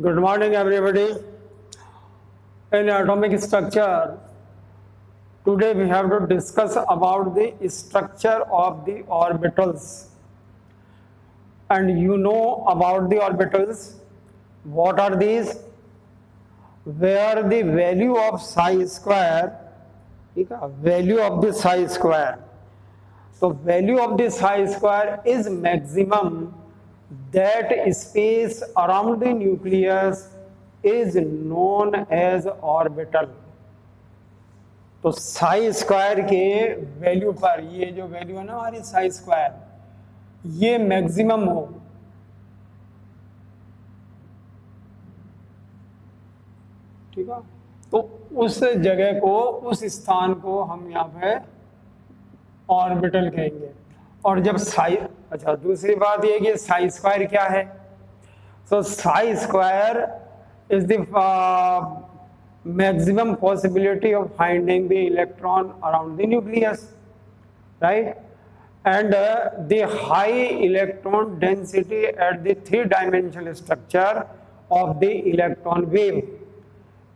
Good morning, everybody. In atomic structure, today we have to discuss about the structure of the orbitals. And you know about the orbitals. What are these? Where the value of psi square, value of the psi square. So value of the psi square is maximum. That space around the nucleus is known as orbital. तो Sai square के value पर, ये जो value है ना हमारी Sai square, ये maximum हो, ठीक है, तो उस जगह को, उस स्थान को हम यहाँ पे ऑर्बिटल कहेंगे। और जब साई, अच्छा दूसरी बात ये कि साई स्क्वायर क्या है। So psi square is the maximum possibility of finding the electron around the nucleus, right? And the high electron density at the three-dimensional structure of the electron wave.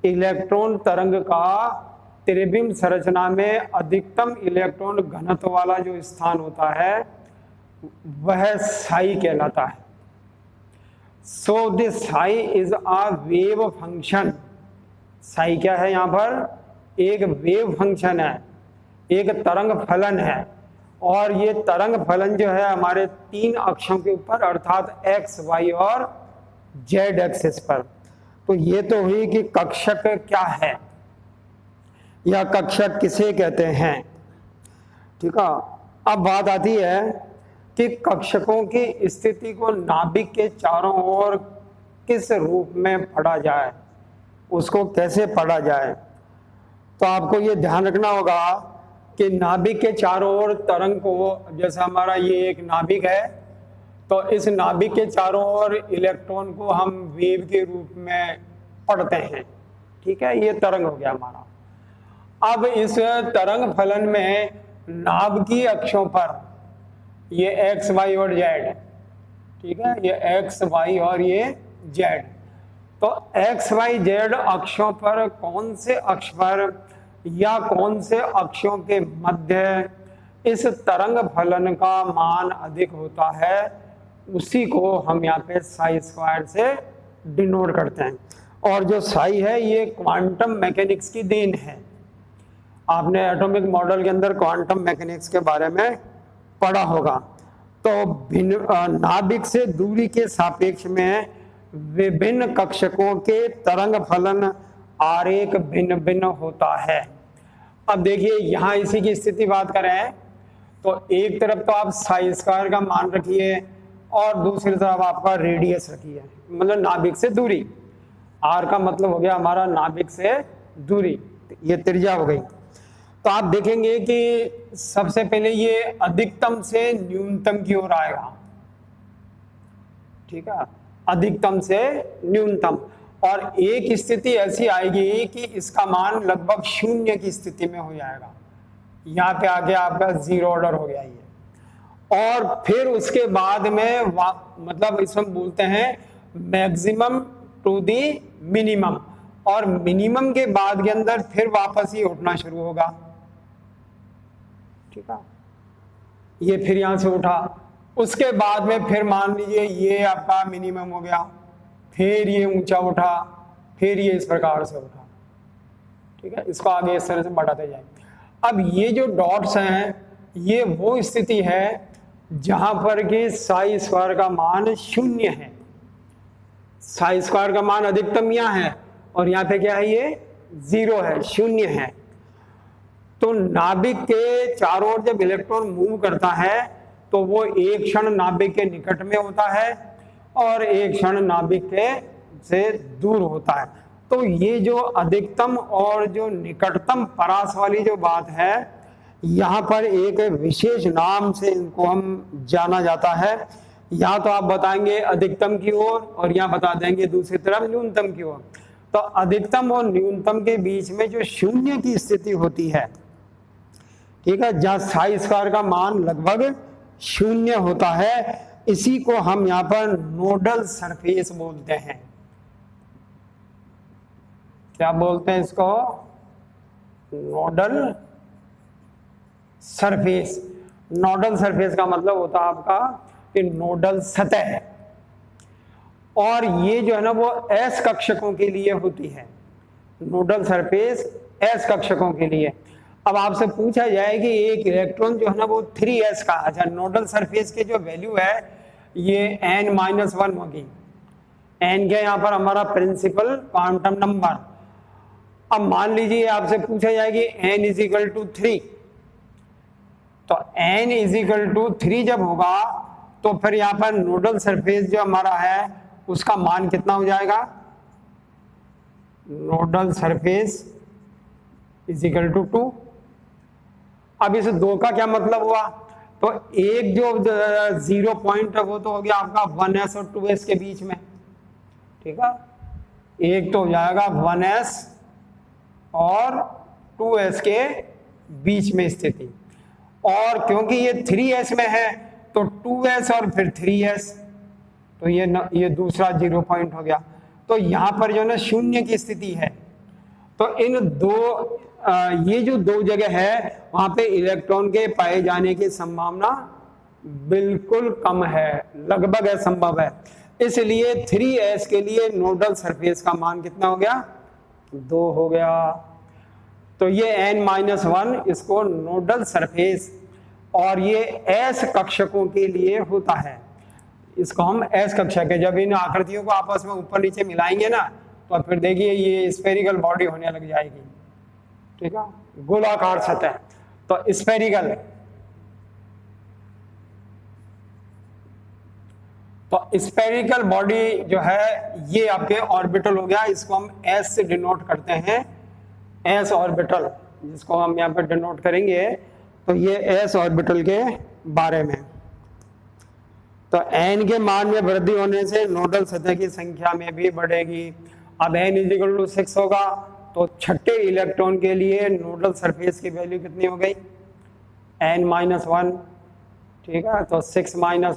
Electron तरंग का त्रिविम संरचना में अधिकतम इलेक्ट्रॉन घनत्व वाला जो स्थान होता है वह साई कहलाता है। So the Sai is a wave function. Sai क्या है यहाँ पर? एक वेव फंक्शन है, एक तरंग फलन है। और ये तरंग फलन जो है हमारे तीन अक्षों के ऊपर, अर्थात एक्स, वाई और जेड एक्सिस पर। तो ये तो हुई कि कक्षक क्या है या कक्षक किसे कहते हैं, ठीक है। अब बात आती है कि कक्षकों की स्थिति को नाभिक के चारों ओर किस रूप में पढ़ा जाए, उसको कैसे पढ़ा जाए। तो आपको ये ध्यान रखना होगा कि नाभिक के चारों ओर तरंग को, जैसे हमारा ये एक नाभिक है, तो इस नाभिक के चारों ओर इलेक्ट्रॉन को हम वेव के रूप में पढ़ते हैं, ठीक है। ये तरंग हो गया हमारा। अब इस तरंग फलन में नाभ की अक्षों पर ये एक्स, वाई और जेड, ठीक है, ये एक्स, वाई और ये जेड। तो एक्स, वाई, जेड अक्षों पर कौन से अक्ष पर या कौन से अक्षों के मध्य इस तरंग फलन का मान अधिक होता है, उसी को हम यहाँ पे साई स्क्वायर से डिनोट करते हैं। और जो साई है ये क्वांटम मैकेनिक्स की देन है। आपने एटॉमिक मॉडल के अंदर क्वांटम मैकेनिक्स के बारे में पढ़ा होगा। तो नाभिक से दूरी के सापेक्ष में विभिन्न कक्षकों के तरंग फलन आरेख भिन्न भिन्न होता है। अब देखिए यहाँ इसी की स्थिति बात करें तो एक तरफ तो आप साई स्क्वायर का मान रखिए और दूसरी तरफ आपका रेडियस रखिए, मतलब नाभिक से दूरी। आर का मतलब हो गया हमारा नाभिक से दूरी, ये त्रिज्या हो गई। तो आप देखेंगे कि सबसे पहले ये अधिकतम से न्यूनतम की ओर आएगा, ठीक है, अधिकतम से न्यूनतम। और एक स्थिति ऐसी आएगी कि इसका मान लगभग शून्य की स्थिति में हो जाएगा। यहाँ पे आके आपका जीरो ऑर्डर हो गया ये। और फिर उसके बाद में मतलब इसमें बोलते हैं मैक्सिमम टू दी मिनिमम, और मिनिमम के बाद के अंदर फिर वापस ही उठना शुरू होगा, ठीक है। ये फिर यहां से उठा, उसके बाद में फिर मान लीजिए ये आपका मिनिमम हो गया, फिर ये ऊंचा उठा, फिर ये इस प्रकार से उठा, ठीक है। इसको आगे इस तरह से बढ़ाते जाए। अब ये जो डॉट्स हैं ये वो स्थिति है जहां पर कि साई स्क्वायर का मान शून्य है। साई स्क्वायर का मान अधिकतम यहाँ है और यहाँ पे क्या है, ये जीरो है, शून्य है। तो नाभिक के चारों ओर जब इलेक्ट्रॉन मूव करता है तो वो एक क्षण नाभिक के निकट में होता है और एक क्षण नाभिक के से दूर होता है। तो ये जो अधिकतम और जो निकटतम परास वाली जो बात है, यहाँ पर एक विशेष नाम से इनको हम जाना जाता है। यहाँ तो आप बताएंगे अधिकतम की ओर और यहाँ बता देंगे दूसरी तरफ न्यूनतम की ओर। तो अधिकतम और न्यूनतम के बीच में जो शून्य की स्थिति होती है, ठीक है, जहाँ साई स्क्वायर का मान लगभग शून्य होता है, इसी को हम यहाँ पर नोडल सरफेस बोलते हैं। क्या बोलते हैं इसको, नोडल सरफेस। नोडल सरफेस का मतलब होता है आपका कि नोडल सतह, और ये जो है ना वो एस कक्षकों के लिए होती है। नोडल सरफेस एस कक्षकों के लिए। अब आपसे पूछा जाए कि एक इलेक्ट्रॉन जो है ना वो 3s का, अच्छा नोडल सरफेस के जो वैल्यू है ये n-1 होगी। n के यहाँ पर हमारा प्रिंसिपल क्वांटम नंबर। अब मान लीजिए आपसे पूछा जाए कि n = 3, तो n = 3 जब होगा तो फिर यहाँ पर नोडल सरफेस जो हमारा है उसका मान कितना हो जाएगा, नोडल सरफेस = 2। अब इस 2 का क्या मतलब हुआ, तो एक जो 0 पॉइंट है वो तो हो गया आपका 1s और 2s के बीच में, ठीक है। एक तो हो जाएगा 1s और 2s के बीच में स्थिति, और क्योंकि ये 3s में है तो 2s और फिर 3s, तो ये दूसरा 0 पॉइंट हो गया। तो यहाँ पर जो है ना शून्य की स्थिति है। तो इन दो ये जो दो जगह है वहां पे इलेक्ट्रॉन के पाए जाने की संभावना बिल्कुल कम है, लगभग असंभव है। इसलिए 3s के लिए नोडल सरफेस का मान कितना हो गया, 2 हो गया। तो ये n-1 इसको नोडल सरफेस, और ये s कक्षकों के लिए होता है। इसको हम s कक्षक है, जब इन आकृतियों को आपस में ऊपर नीचे मिलाएंगे ना तो फिर देखिए ये स्फेरिकल बॉडी होने लग जाएगी, ठीक है, गोलाकार सतह। तो स्फेरिकल, तो स्फेरिकल बॉडी जो है ये आपके ऑर्बिटल हो गया। इसको हम s से डिनोट करते हैं, s ऑर्बिटल, जिसको हम यहाँ पे डिनोट करेंगे। तो ये s ऑर्बिटल के बारे में। तो n के मान में वृद्धि होने से नोडल सतह की संख्या में भी बढ़ेगी। अब n = 6 होगा तो छठे इलेक्ट्रॉन के लिए नोडल सरफेस की वैल्यू कितनी हो गई, n-1, ठीक है। तो 6 - 1 =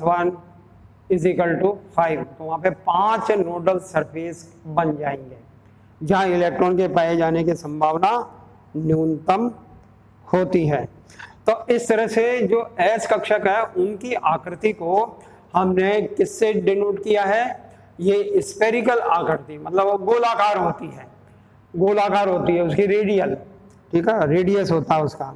5, तो वहां पे 5 नोडल सरफेस बन जाएंगे जहां इलेक्ट्रॉन के पाए जाने की संभावना न्यूनतम होती है। तो इस तरह से जो s कक्षक है उनकी आकृति को हमने किससे डिनोट किया है, ये स्फेरिकल आकृति, मतलब वो गोलाकार होती है, गोलाकार होती है उसकी रेडियल, ठीक है, रेडियस होता है उसका।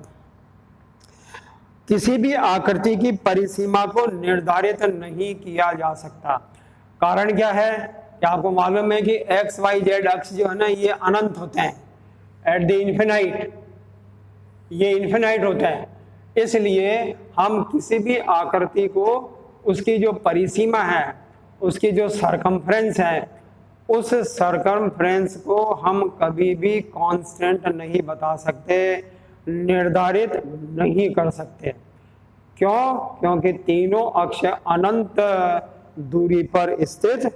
किसी भी आकृति की परिसीमा को निर्धारित नहीं किया जा सकता। कारण क्या है कि आपको मालूम है कि x y z अक्ष जो है ना ये अनंत होते हैं, एट द इन्फिनाइट, ये इन्फिनाइट होते हैं। इसलिए हम किसी भी आकृति को उसकी जो परिसीमा है, उसकी जो सरकमफ्रेंस है, उस सरकमफ्रेंस को हम कभी भी कांस्टेंट नहीं बता सकते, निर्धारित नहीं कर सकते। क्यों? क्योंकि तीनों अक्ष अनंत दूरी पर स्थित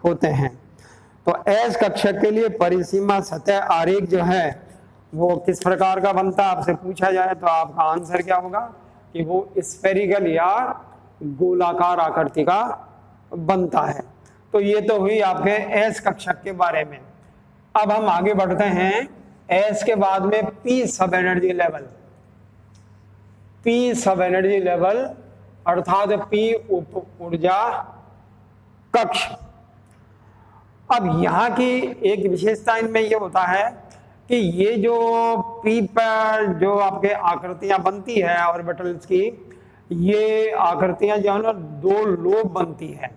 होते हैं। तो s कक्षक के लिए परिसीमा सतह आरेख जो है वो किस प्रकार का बनता है, आपसे पूछा जाए तो आपका आंसर क्या होगा कि वो स्फेरिकल या गोलाकार आकृति का बनता है। तो ये तो हुई आपके s कक्षक के बारे में। अब हम आगे बढ़ते हैं s के बाद में p सब एनर्जी लेवल। p सब एनर्जी लेवल अर्थात p उप ऊर्जा कक्ष। अब यहाँ की एक विशेषता इनमें ये होता है कि ये जो p पर जो आपके आकृतियां बनती है ऑर्बिटल्स की, ये आकृतियां जो है ना 2 लोब बनती है,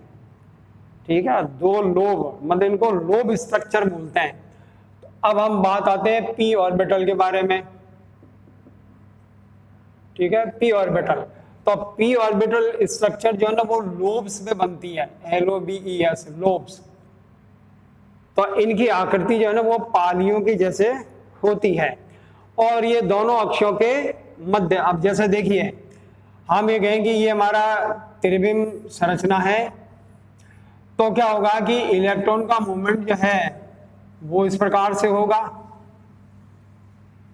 ठीक है, 2 लोब, मतलब इनको लोब स्ट्रक्चर बोलते हैं। तो अब हम बात आते हैं p ऑर्बिटल के बारे में, ठीक है, p ऑर्बिटल। तो p ऑर्बिटल स्ट्रक्चर जो है ना वो लोब्स में बनती है, LOBES, लोब्स। तो इनकी आकृति जो है ना वो पालियों की जैसे होती है, और ये दोनों अक्षों के मध्य। अब जैसे देखिए हम ये कहें कि ये हमारा त्रिविम संरचना है, तो क्या होगा कि इलेक्ट्रॉन का मूवमेंट जो है वो इस प्रकार से होगा।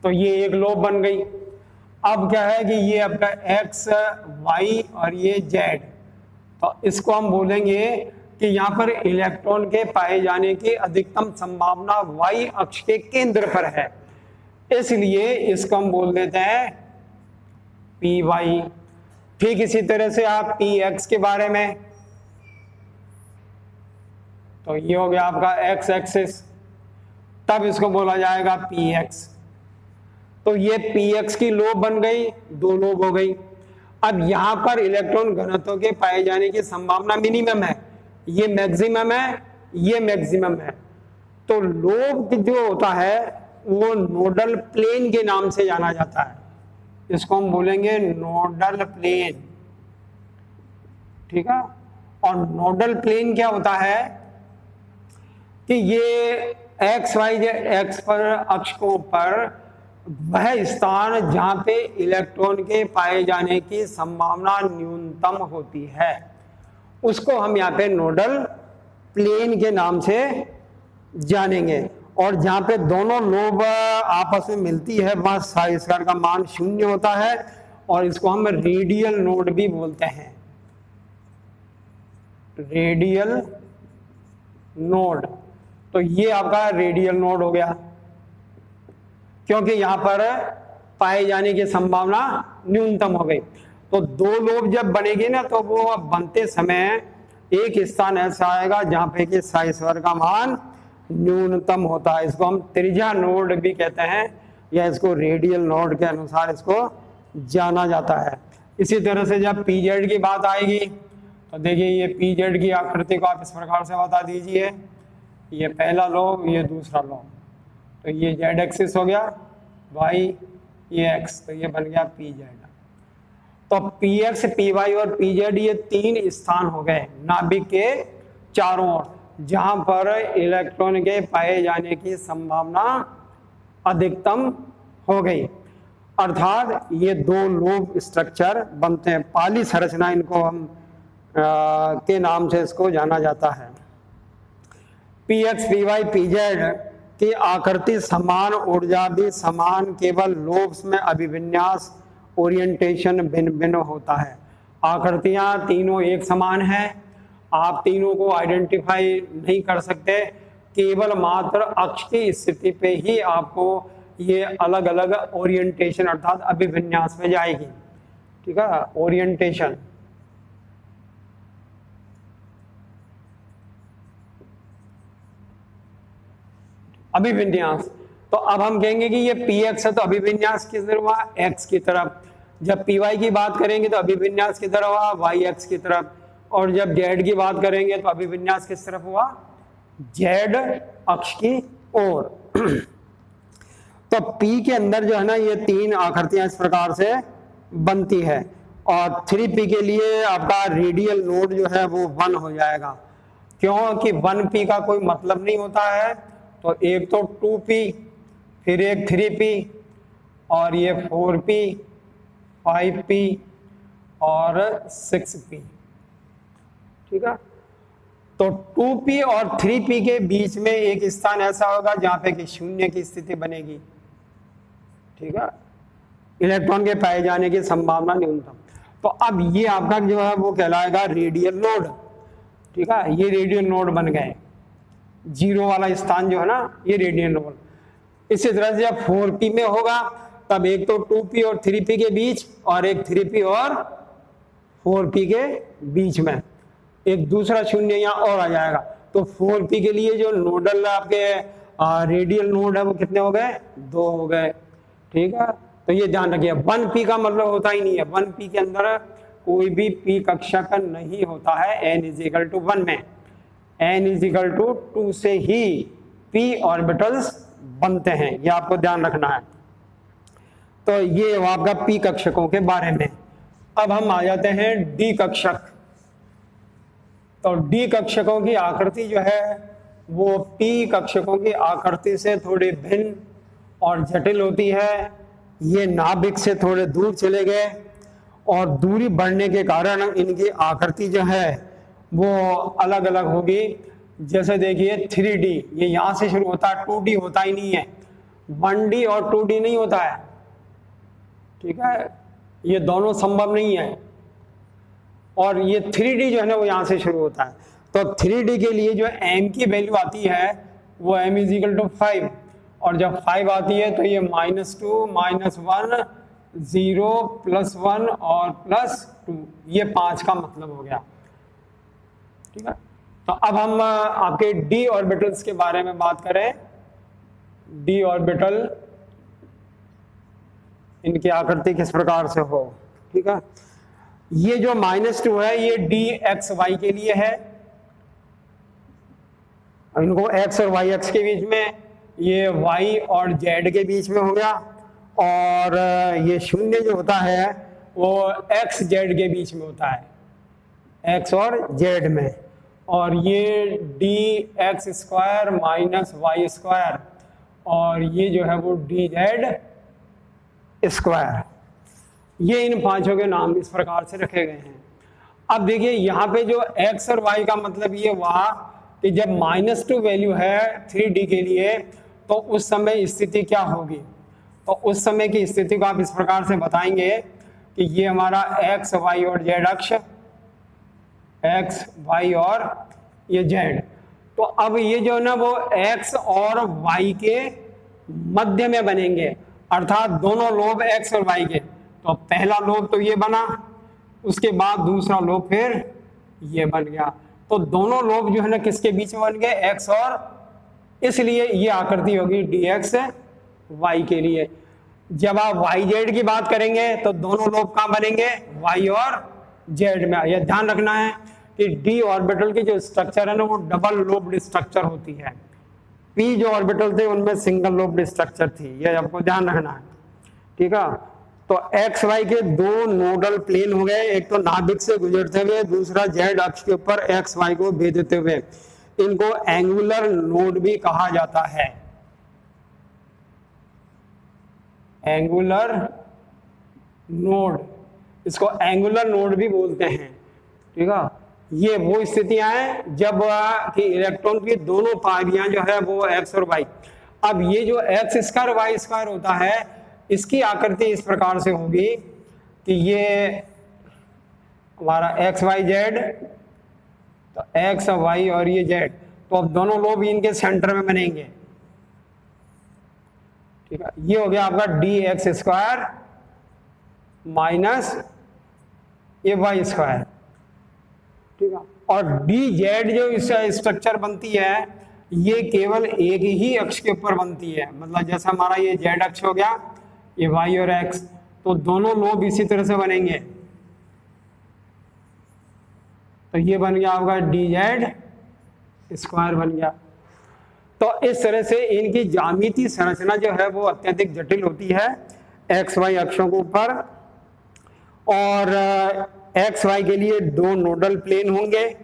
तो ये एक लोब बन गई। अब क्या है कि ये आपका x, y और ये z, तो इसको हम बोलेंगे कि यहाँ पर इलेक्ट्रॉन के पाए जाने की अधिकतम संभावना y अक्ष के केंद्र पर है, इसलिए इसको हम बोल देते हैं py। ठीक इसी तरह से आप px के बारे में, तो ये हो गया आपका x एक्सिस, तब इसको बोला जाएगा px। तो ये px की लोब बन गई, 2 लोब हो गई। अब यहां पर इलेक्ट्रॉन घनत्व के पाए जाने की संभावना मिनिमम है, ये मैक्सिमम है, ये मैक्सिमम है। तो लोब जो होता है वो नोडल प्लेन के नाम से जाना जाता है, इसको हम बोलेंगे नोडल प्लेन। ठीक है, और नोडल प्लेन क्या होता है कि ये एक्स वाई जेड एक्स पर अक्षों पर वह स्थान जहां पे इलेक्ट्रॉन के पाए जाने की संभावना न्यूनतम होती है, उसको हम यहाँ पे नोडल प्लेन के नाम से जानेंगे। और जहां पे दोनों लोब आपस में मिलती है वहां साई स्क्वायर का मान 0 होता है, और इसको हम रेडियल नोड भी बोलते हैं, रेडियल नोड। तो ये आपका रेडियल नोड हो गया, क्योंकि यहां पर पाए जाने की संभावना न्यूनतम हो गई। तो 2 लोब जब बनेगी ना, तो वो बनते समय एक स्थान ऐसा आएगा जहां पे कि साई स्क्वायर का मान न्यूनतम होता है, इसको हम त्रिज्या नोड भी कहते हैं, या इसको रेडियल नोड के अनुसार इसको जाना जाता है। इसी तरह से जब पीजेड की बात आएगी, तो देखिए ये पीजेड की आकृति को आप इस प्रकार से बता दीजिए, ये पहला लोब, ये दूसरा लोब, तो ये जेड एक्सिस हो गया, वाई ये एक्स, तो ये बन गया पी जेड। तो पी एक्स, पी वाई और पी जेड ये 3 स्थान हो गए नाभिक के चारों ओर, जहां पर इलेक्ट्रॉन के पाए जाने की संभावना अधिकतम हो गई। अर्थात ये 2 लोब स्ट्रक्चर बनते हैं, पाली संरचना इनको हम के नाम से इसको जाना जाता है। P X, P Y, P Z की आकृति समान, ऊर्जा भी समान, केवल लोब्स में अभिविन्यास ओरिएंटेशन भिन्न भिन्न होता है। आकृतियां तीनों एक समान हैं, आप तीनों को आइडेंटिफाई नहीं कर सकते, केवल मात्र अक्ष की स्थिति पे ही आपको ये अलग अलग ओरिएंटेशन अर्थात अभिविन्यास में जाएगी। ठीक है, ओरिएंटेशन। अभिविन्यास, तो अब हम कहेंगे कि ये पी एक्स है तो अभिविन्यास किस तरफ हुआ, एक्स की तरफ। जब पी वाई की बात करेंगे तो अभिविन्यास की तरफ हुआ, वाई एक्स की तरफ। और जब जेड की बात करेंगे तो अभिविन्यास किस तरफ हुआ, जेड अक्ष की ओर। तो पी के अंदर जो है ना ये 3 आकृतियां इस प्रकार से बनती है, और 3p के लिए आपका रेडियल नोड जो है वो 1 हो जाएगा, क्योंकि 1p का कोई मतलब नहीं होता है। तो एक तो 2p, फिर एक 3p, और ये 4p, 5p और 6p। ठीक है, तो 2p और 3p के बीच में एक स्थान ऐसा होगा जहां पे कि 0 की स्थिति बनेगी। ठीक है, इलेक्ट्रॉन के पाए जाने की संभावना न्यूनतम। तो अब ये आपका जो है वो कहलाएगा रेडियल नोड। ठीक है, ये रेडियल नोड बन गए, 0 वाला स्थान जो है ना ये रेडियल नोड। इसी तरह से जब 4p में होगा तब एक तो 2p और 3p के बीच, और एक 3p और 4p के बीच में एक दूसरा 0 यहाँ और आ जाएगा। तो 4p के लिए जो नोडल आपके रेडियल नोड है वो कितने हो गए, 2 हो गए। ठीक है, तो ये ध्यान रखिए, 1p का मतलब होता ही नहीं है, 1p के अंदर कोई भी p कक्षक नहीं होता है n = 1 में। n = 2 से ही p ऑर्बिटल्स बनते हैं, ये आपको ध्यान रखना है। तो ये आपका p कक्षकों के बारे में। अब हम आ जाते हैं d कक्षक। तो d कक्षकों की आकृति जो है वो p कक्षकों की आकृति से थोड़ी भिन्न और जटिल होती है। ये नाभिक से थोड़े दूर चले गए, और दूरी बढ़ने के कारण इनकी आकृति जो है वो अलग अलग होगी। जैसे देखिए 3D, ये यहाँ से शुरू होता है, 2D होता ही नहीं है, 1D और 2D नहीं होता है। ठीक है, ये दोनों संभव नहीं है। और ये 3D जो है ना वो यहाँ से शुरू होता है। तो 3D के लिए जो m की वैल्यू आती है वो m इज इक्वल टू 5, और जब 5 आती है तो ये -2 -1 0 +1 और +2, ये 5 का मतलब हो गया। ठीक है, तो अब हम आपके d ऑर्बिटल्स के बारे में बात करें। d ऑर्बिटल, इनकी आकृति किस प्रकार से हो। ठीक है, ये जो -2 है ये dxy के लिए है, इनको x और y अक्ष के बीच में, ये y और z के बीच में हो गया, और ये 0 जो होता है वो x z के बीच में होता है, x और z में, और ये dx² -y², और ये जो है वो dz²। ये इन पांचों के नाम इस प्रकार से रखे गए हैं। अब देखिए यहाँ पे जो x और y का मतलब ये हुआ कि जब -2 वैल्यू है 3D के लिए तो उस समय स्थिति क्या होगी। तो उस समय की स्थिति को आप इस प्रकार से बताएंगे कि ये हमारा x, y और z अक्ष, x, y और ये z, तो अब ये जो है ना वो x और y के मध्य में बनेंगे, अर्थात दोनों लोब x और y के। तो पहला लोब तो ये बना, उसके बाद दूसरा लोब फिर ये बन गया, तो दोनों लोब जो है ना किसके बीच में बन गए, x और, इसलिए ये आकृति होगी dx y के लिए। जब आप yz की बात करेंगे तो दोनों लोब कहाँ बनेंगे, y और z में। यह ध्यान रखना है कि d ऑर्बिटल की जो स्ट्रक्चर है ना वो डबल लोब्ड स्ट्रक्चर होती है, p जो ऑर्बिटल थे उनमें सिंगल लोब्ड स्ट्रक्चर थी, ये आपको ध्यान रखना है। ठीक है, तो x y के दो नोडल प्लेन हो गए, एक तो नाभिक से गुजरते हुए, दूसरा z अक्ष के ऊपर x y को भेदते हुए, इनको एंगुलर नोड भी कहा जाता है, एंगुलर नोड, इसको एंगुलर नोड भी बोलते हैं। ठीक है, ये वो स्थितियां हैं जब कि इलेक्ट्रॉन की दोनों पारियां जो है वो x और y। अब ये जो x² y² होता है इसकी आकृति इस प्रकार से होगी कि ये हमारा x y z, तो x y और ये z, तो अब दोनों लोब इनके सेंटर में बनेंगे। ठीक है, ये हो गया आपका dx² माइनस ये y²। ठीक है, और dz जो इस स्ट्रक्चर बनती है ये केवल एक ही अक्ष के ऊपर बनती है, मतलब जैसा हमारा ये z अक्ष हो गया, ये y और x, तो दोनों लोब इसी तरह से बनेंगे, तो ये बन गया आपका dz² बन गया। तो इस तरह से इनकी ज्यामितीय संरचना जो है वो अत्यधिक जटिल होती है x y अक्षों के ऊपर, और x y के लिए दो नोडल प्लेन होंगे,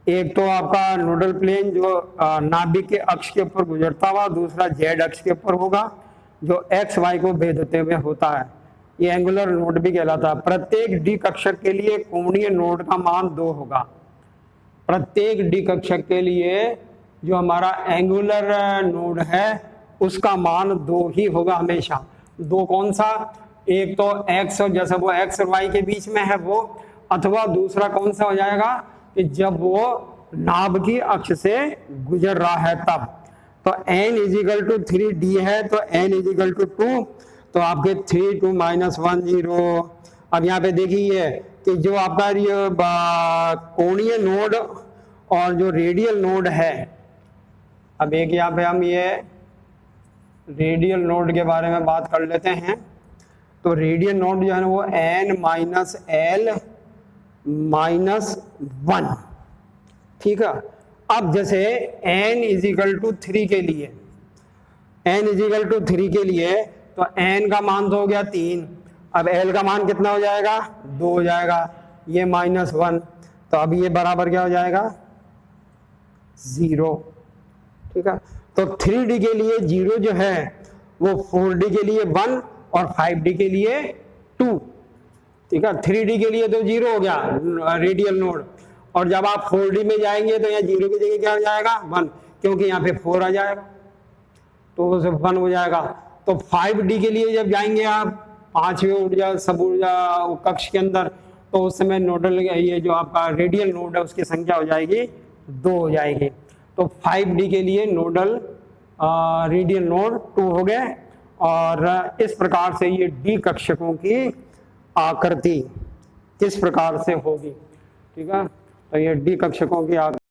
एक तो आपका नोडल प्लेन जो नाभिक के अक्ष के ऊपर गुजरता हुआ, दूसरा z अक्ष के ऊपर होगा जो x y को भेदते हुए होता है, ये एंगुलर नोड भी कहलाता है। प्रत्येक d कक्षक के लिए कोणीय नोड का मान 2 होगा, प्रत्येक d कक्षक के लिए जो हमारा एंगुलर नोड है उसका मान 2 ही होगा हमेशा। 2 कौन सा, एक तो x और जैसा वो x और y के बीच में है वो, अथवा दूसरा कौन सा हो जाएगा कि जब वो नाभ की अक्ष से गुजर रहा है तब। तो n = 3d है तो n = 2, तो आपके 3 2 -1 0। अब यहाँ पे देखिए कि जो आपका ये कोणीय नोड और जो रेडियल नोड है, अब एक यहाँ पे हम ये रेडियल नोड के बारे में बात कर लेते हैं। तो रेडियल नोड जो है ना वो n - l - 1। ठीक है, अब जैसे n = 3 के लिए, n = 3 के लिए तो n का मान तो हो गया 3, अब l का मान कितना हो जाएगा, 2 हो जाएगा, ये -1, तो अब ये बराबर क्या हो जाएगा, 0। ठीक है, तो 3D के लिए 0 जो है वो 4D के लिए 1 और 5D के लिए 2। ठीक है, 3D के लिए तो 0 हो गया रेडियल नोड, और जब आप 4D में जाएंगे तो यहाँ 0 की जगह क्या हो जाएगा, 1, क्योंकि यहाँ पे 4 आ जाएगा तो 1 हो जाएगा। तो 5D के लिए जब जाएंगे आप 5वें ऊर्जा सब ऊर्जा कक्ष के अंदर, तो उस समय नोडल ये जो आपका रेडियल नोड है उसकी संख्या हो जाएगी 2 हो जाएगी। तो 5D के लिए नोडल रेडियल नोड 2 हो गए। और इस प्रकार से ये D कक्षकों की आकृति किस प्रकार से होगी, ठीक है। तो ये D कक्षकों की आकृति